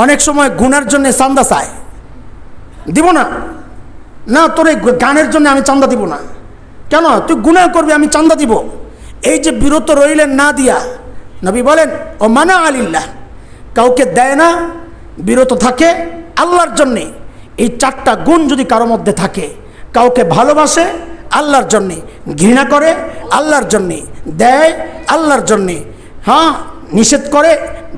অনেক সময় গুনার জন্য চান্দা চায়, দিব না, না তোর এই গানের জন্য আমি চান্দা দিব না। কেন? তুই গুনাহ করবি, আমি চান্দা দিব। এই যে বিরত রইলেন না দিয়া, নবী বলেন ও মানা আলিল্লাহ, কাউকে দেয় না, বিরত থাকে আল্লাহর জন্যে। এই 4টা গুণ যদি কারো মধ্যে থাকে, কাউকে ভালোবাসে আল্লাহর জন্যে, ঘৃণা করে আল্লাহর জন্যে, দেয় আল্লাহর জন্যে, হ্যাঁ নিষেধ করে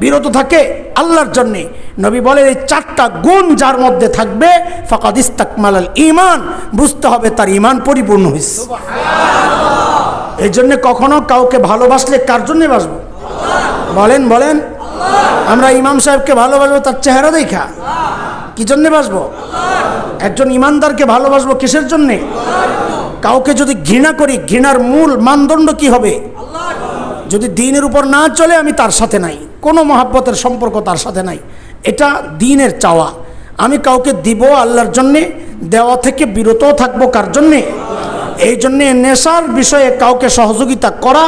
বিরত থাকে আল্লাহর জন্যে। নবী বলেন এই 4টা গুণ যার মধ্যে থাকবে ফাকাদ ইস্তাকমালাল ঈমান, বুঝতে হবে তার ঈমান পরিপূর্ণ হয়েছে। এই জন্য কখনো কাউকে ভালোবাসলে কার জন্যে বাসবো? বলেন বলেন। আমরা ইমাম সাহেবকে ভালোবাসবো তার চেহারা দেখা, কি জন্যে বাসবো? একজন ইমানদারকে ভালোবাসবো কিসের জন্যে? কাউকে যদি ঘৃণা করি, ঘৃণার মূল মানদণ্ড কি হবে? যদি দ্বীনের উপর না চলে আমি তার সাথে নাই, কোনো মহাব্বতের সম্পর্ক তার সাথে নাই, এটা দ্বীনের চাওয়া। আমি কাউকে দিব আল্লাহর জন্যে, দেওয়া থেকে বিরত থাকবো কার জন্যে? এই জন্যে নেশার বিষয়ে কাউকে সহযোগিতা করা,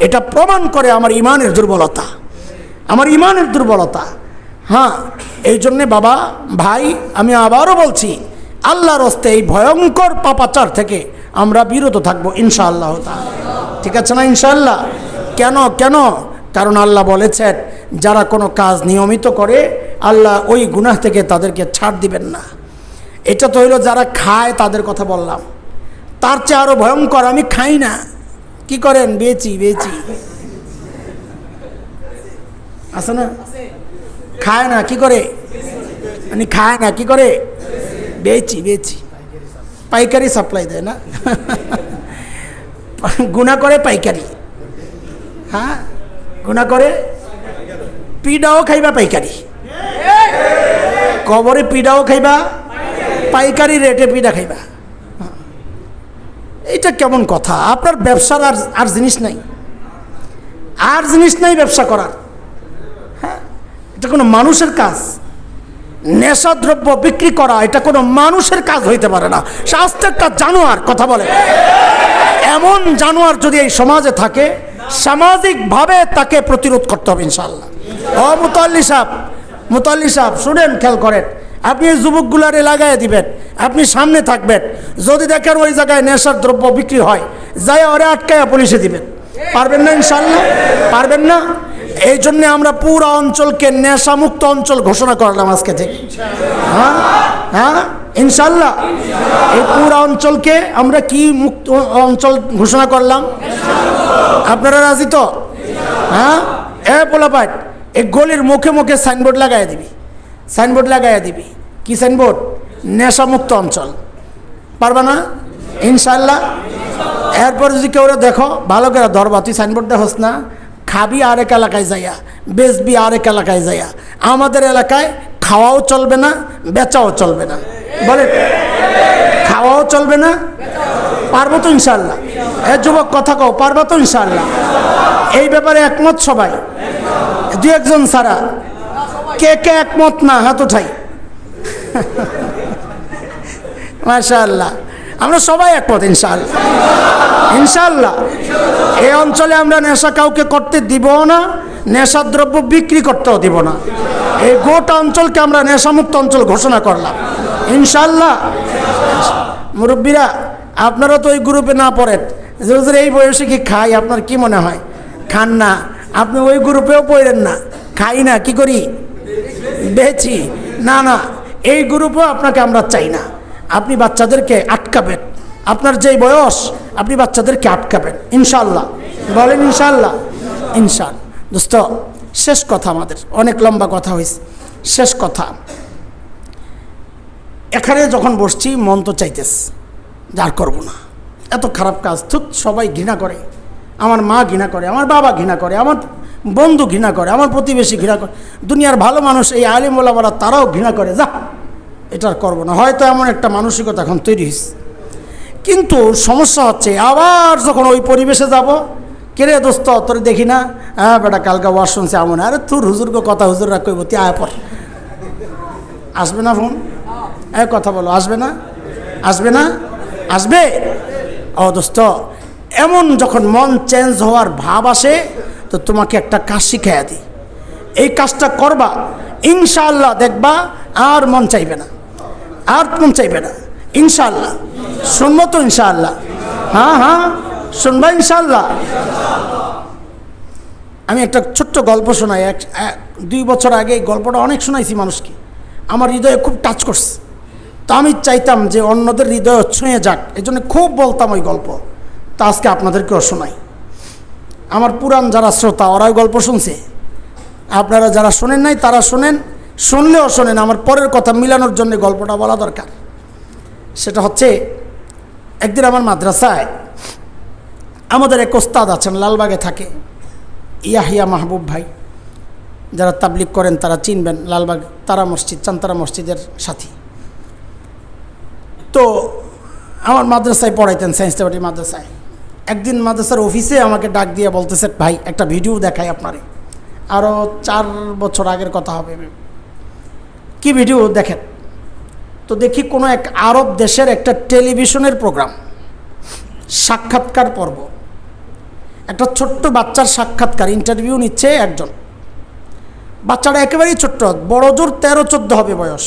এটা প্রমাণ করে আমার ইমানের দুর্বলতা, আমার ইমানের দুর্বলতা। হ্যাঁ, এই জন্যে বাবা ভাই আমি আবারও বলছি, আল্লাহর হস্তে এই ভয়ঙ্কর পাপাচার থেকে আমরা বিরত থাকবো ইনশাআল্লাহ তাআলা। ঠিক আছে না ইনশাআল্লাহ? কেন কেন? কারণ আল্লাহ বলেছেন যারা কোনো কাজ নিয়মিত করে আল্লাহ ওই গুনাহ থেকে তাদেরকে ছাড় দিবেন না। এটা তো হইলো যারা খায় তাদের কথা বললাম, তার চেয়ে আরও ভয়ঙ্কর আমি খাই না, কি করেন? বেচি আছে না? খায় না, কি করে? মানে খায় না, কি করে? বেচি পাইকারি সাপ্লাই দেয় না, গুনাহ করে পাইকারি। হ্যাঁ, গুনাহ করে পিডাও খাইবা পাইকারি, কবরে পিডাও খাইবা পাইকারি রেটে পিডা খাইবা। এটা কেমন কথা? আপনার ব্যবসার আর জিনিস নাই, আর জিনিস নাই ব্যবসা করার। হ্যাঁ, এটা কোনো মানুষের কাজ? নেশাদ্রব্য বিক্রি করা এটা কোনো মানুষের কাজ হইতে পারে না। শাস্ত্রের একটা জানোয়ার কথা বলে, এমন জানোয়ার যদি এই সমাজে থাকে, সামাজিকভাবে তাকে প্রতিরোধ করতে হবে ইনশাআল্লাহ। ও মুতাল্লি সাহেব শুনেন, খেয়াল করেন, আপনি এই যুবকগুলারে লাগাই দিবেন, আপনি সামনে থাকবেন, যদি দেখেন ওই জায়গায় নেশার দ্রব্য বিক্রি হয়, যাই ওরে আটকায়া পুলিশে দিবেন। পারবেন না ইনশাআল্লাহ? পারবেন না? এই জন্যে আমরা পুরো অঞ্চলকে নেশামুক্ত অঞ্চল ঘোষণা করলাম আজকে থেকে। হ্যাঁ হ্যাঁ ইনশাআল্লাহ। এই পুরো অঞ্চলকে আমরা কি মুক্ত অঞ্চল ঘোষণা করলাম? আপনারা রাজি তো? হ্যাঁ, এ পোলাপাট, এই গলির মুখে মুখে সাইনবোর্ড লাগাই দিবি, সাইনবোর্ড লাগাইয়া দিবি। কি সাইনবোর্ড? নেশামুক্ত অঞ্চল। পারবা না ইনশাআল্লাহ? এরপর যদি কেউ দেখো ভালো করে ধরবা, তুই সাইনবোর্ড দেখোস না, খাবি আরেক এলাকায় যাইয়া, বেচবি আরেক এলাকায় যাইয়া। আমাদের এলাকায় খাওয়াও চলবে না, বেচাও চলবে না। বলে খাওয়াও চলবে না, পারবো তো ইনশাআল্লাহ? এ যুবক কথা কও, পারবো তো ইনশাআল্লাহ? এই ব্যাপারে একমত সবাই? 2-1 ছাড়া কে কে একমত না হাত উঠাই। মাশাআল্লাহ, আমরা সবাই একমত ইনশাআল্লাহ। ইনশাআল্লাহ এই অঞ্চলে আমরা নেশা কাউকে করতে দিব না, নেশার দ্রব্য বিক্রি করতেও দিব না। এই গোটা অঞ্চলকে আমরা নেশামুক্ত অঞ্চল ঘোষণা করলাম ইনশাআল্লাহ। মুরব্বীরা আপনারা তো ওই গ্রুপে না পড়েন যে এই বয়সে কি খাই, আপনার কি মনে হয়? খান না, আপনি ওই গ্রুপেও পড়েন না। খাই না, কি করি? বেচি। না না, এই গ্রুপেও আপনাকে আমরা চাই না। আপনি বাচ্চাদেরকে আটকাবেন, আপনার যেই বয়স আপনি বাচ্চাদেরকে আটকাবেন ইনশাআল্লাহ। বলেন ইনশাআল্লাহ? ইনশাআল্লাহ। দোস্ত, শেষ কথা, আমাদের অনেক লম্বা কথা হয়েছে, শেষ কথা। এখানে যখন বসছি মন তো চাইতেছে যার করবো না, এত খারাপ কাজ। থুক, সবাই ঘৃণা করে, আমার মা ঘৃণা করে, আমার বাবা ঘৃণা করে, আমার বন্ধু ঘৃণা করে, আমার প্রতিবেশী ঘৃণা করে, দুনিয়ার ভালো মানুষ এই আলিম ওলামারা তারাও ঘৃণা করে। যা, এটা করবো না। হয়তো এমন একটা মানসিকতা এখন তৈরি হয়েছে। কিন্তু সমস্যা হচ্ছে আবার যখন ওই পরিবেশে যাব, কেরে দোস্ত তোর দেখি না, হ্যাঁ বেটা কালকে ওয়াজ শুনছে এমন, আরে তোর হুজুরকে কথা হুজুররা কইব, তুই আয় পর। আসবে না ফোন? কথা বলো, আসবে না? আসবে না? আসবে। ও দোস্ত, এমন যখন মন চেঞ্জ হওয়ার ভাব আসে, তো তোমাকে একটা কাজ শিখাইয়া দিই। এই কাজটা করবা, ইনশাআল্লাহ দেখবা আর মন চাইবে না, আর মন চাইবে না ইনশাআল্লাহ। শুনবো তো ইনশাআল্লাহ? হ্যাঁ হ্যাঁ শুনবা ইনশাআল্লাহ। আমি একটা ছোট্ট গল্প শোনাই। 2 বছর আগে এই গল্পটা অনেক শোনাইছি মানুষকে, আমার হৃদয়ে খুব টাচ করছে। তো আমি চাইতাম যে অন্যদের হৃদয়ে ছুঁয়ে যাক, এই জন্য খুব বলতাম ওই গল্প। তো আজকে আপনাদেরকেও শোনাই। আমার পুরান যারা শ্রোতা ওরাই গল্প শুনছে, আপনারা যারা শোনেন নাই তারা শোনেন, শুনলেও শোনেন। আমার পরের কথা মিলানোর জন্য গল্পটা বলা দরকার। সেটা হচ্ছে, একদিন আমার মাদ্রাসায় আমাদের এক ওস্তাদ আছেন, লালবাগে থাকে, ইয়াহিয়া মাহবুব ভাই। যারা তাবলিগ করেন তারা চিনবেন, লালবাগ তারা মসজিদ, চান্তারা মসজিদের সাথী। তো আমার মাদ্রাসায় পড়াইতেন, সায়েন্স ল্যাবরেটরি মাদ্রাসায়। একদিন মাদ্রাসার অফিসে আমাকে ডাক দিয়ে বলতেছে, ভাই একটা ভিডিও দেখাই আপনারে। আরও 4 বছর আগের কথা হবে। কি ভিডিও দেখেন? তো দেখি কোনো এক আরব দেশের একটা টেলিভিশনের প্রোগ্রাম, সাক্ষাৎকার পর্ব। একটা ছোট্ট বাচ্চার সাক্ষাৎকার, ইন্টারভিউ নিচ্ছে একজন। বাচ্চাটা একেবারেই ছোট্ট, বড় জোর 13-14 হবে বয়স।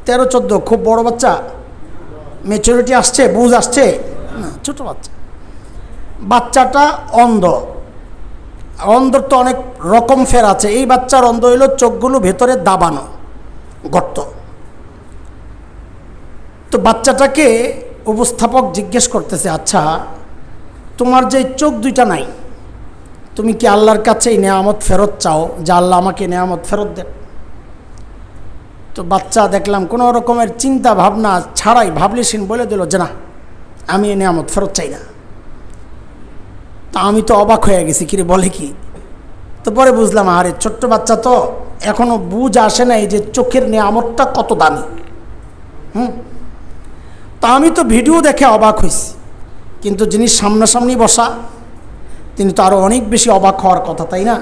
13-14, খুব বড় বাচ্চা, ম্যাচুরিটি আসছে, বুঝ আসছে না, ছোট বাচ্চা। বাচ্চাটা অন্ধ। অন্ধর তো অনেক রকম ফের আছে। এই বাচ্চার অন্ধ হইল চোখগুলো ভেতরে দাবানো, গর্ত। তো বাচ্চাটাকে উপস্থাপক জিজ্ঞেস করতেছে, আচ্ছা তোমার যে চোখ দুইটা নাই, তুমি কি আল্লাহর কাছে এই নেয়ামত ফেরত চাও যে আল্লাহ আমাকে নেয়ামত ফেরত দেন? তো বাচ্চা দেখলাম কোনো রকমের চিন্তা ভাবনা ছাড়াই ভাবলেশীন বলে দিল যে না, আমি এই নেয়ামত ফেরত চাই না। তা আমি তো অবাক হয়ে গেছি, কিরে বলে কি? তো পরে বুঝলাম, আরে ছোট্ট বাচ্চা তো এখনো বুঝ আসে না এই যে চোখের নেয়ামতটা কত দামি। তা আমি তো ভিডিও দেখে অবাক হয়েছি, কিন্তু যিনি সামনাসামনি বসা তিনি তো আরও অনেক বেশি অবাক হওয়ার কথা, তাই না?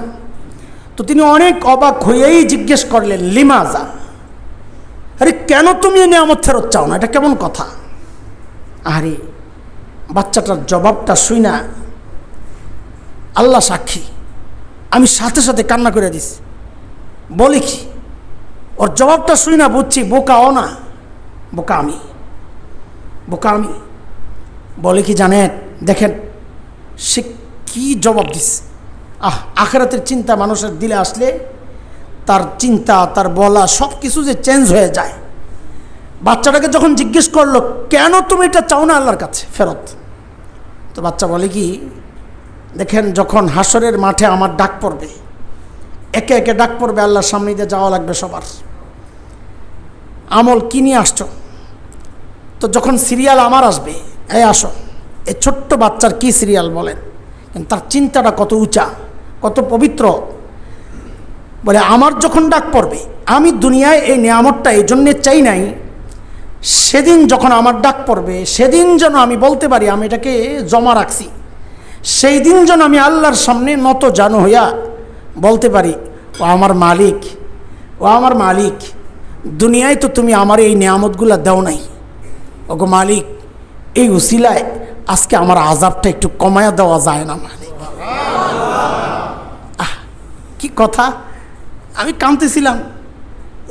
তো তিনি অনেক অবাক হয়েই জিজ্ঞেস করলেন, লিমাজা, আরে কেন তুমি এই নেয়ামত ফেরত চাও না? এটা কেমন কথা? আরে বাচ্চাটার জবাবটা শুই না, আল্লাহ সাক্ষী, আমি সাথে সাথে কান্না করে দিছি। বলি কি, ওর জবাবটা শুই না বুঝছি বোকা ও না, বোকা আমি, বোকা আমি। বলে কি জানেন, দেখেন সে কি জবাব দিস। আখিরাতের চিন্তা মানুষের দিলে আসলে তার চিন্তা, তার বলা সব কিছু যে চেঞ্জ হয়ে যায়। বাচ্চাটাকে যখন জিজ্ঞেস করলো, কেন তুমি এটা চাও না আল্লাহর কাছে ফেরত? তো বাচ্চা বলে কি, দেখেন যখন হাসরের মাঠে আমার ডাক পড়বে, একে একে ডাক পড়বে, আল্লাহর সামনে দিয়ে যাওয়া লাগবে সবার। আমল কি নিয়ে আসছো? তো যখন সিরিয়াল আমার আসবে, এই আসো, এই ছোট্ট বাচ্চার কি সিরিয়াল বলেন, তার চিন্তাটা কত উঁচা, কত পবিত্র। বলে আমার যখন ডাক পড়বে, আমি দুনিয়ায় এই নিয়ামতটা এই জন্যে চাই নাই, সেদিন যখন আমার ডাক পড়বে সেদিন যেন আমি বলতে পারি আমি এটাকে জমা রাখছি। সেই দিন যেন আমি আল্লাহর সামনে নত জানু হইয়া বলতে পারি, ও আমার মালিক, ও আমার মালিক, দুনিয়ায় তো তুমি আমার এই নিয়ামতগুলো দাও নাই, ওগো মালিক, এই উসিলায় আজকে আমার আযাবটা একটু কমায়া দেওয়া যায় না মালিক? কি কথা! আমি কাঁদতেছিলাম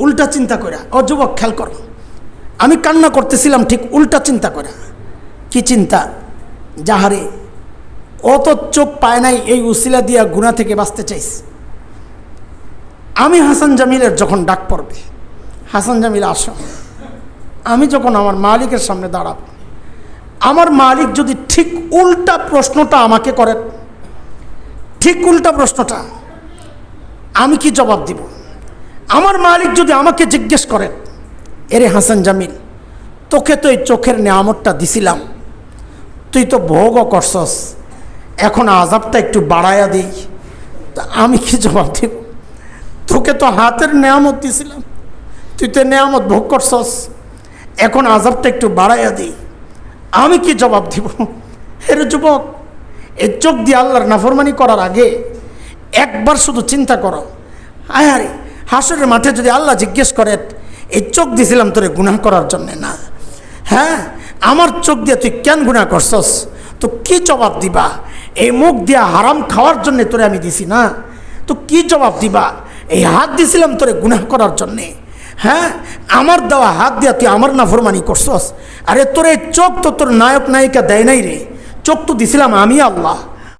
উল্টা চিন্তা করে। ও যুবক খেয়াল করো, আমি কান্না করতেছিলাম ঠিক উল্টা চিন্তা করে। কি চিন্তা? যাহারে ও তো চোখ পায় নাই, এই উসিলা দিয়া গুনাহ থেকে বাঁচতে চাইছে। আমি হাসান জামিলের যখন ডাক পড়বে, হাসান জামিল আসো, আমি যখন আমার মালিকের সামনে দাঁড়াবো, আমার মালিক যদি ঠিক উল্টা প্রশ্নটা আমাকে করেন, ঠিক উল্টা প্রশ্নটা, আমি কি জবাব দিব? আমার মালিক যদি আমাকে জিজ্ঞেস করেন, এরে হাসান জামিল, তোকে তো এই চোখের নেয়ামতটা দিছিলাম, তুই তো ভোগও করছস, এখন আযাবটা একটু বাড়াইয়া দিই, তা আমি কি জবাব দিব? তোকে তো হাতের নেয়ামত দিছিলাম, তুই তো নেয়ামত ভোগ করছস, এখন আযাবটা একটু বাড়াইয়া দিই, আমি কি জবাব দিব? এর যুবক, এই চোখ দিয়ে আল্লাহর নাফরমানি করার আগে একবার শুধু চিন্তা করো, আয় আরে হাসরের মাঠে যদি আল্লাহ জিজ্ঞেস করেন, এই চোখ দিয়েছিলাম তোরে গুনাহ করার জন্যে না, হ্যাঁ আমার চোখ দিয়ে তুই কেন গুনাহ করছস, তো কি জবাব দিবা? এই মুখ দিয়া হারাম খাওয়ার জন্য তোরে আমি দিছি না, তো কি জবাব দিবা? এই হাত দিছিলাম তোরে গুনাহ করার জন্যে, হ্যাঁ আমার দেওয়া হাত দিয়া তুই আমার নাফরমানি করছস। আরে তোর এই চোখ তো তোর নায়ক নায়িকা দেয় নাই রে, চোখ তো দিছিলাম আমি আল্লাহ।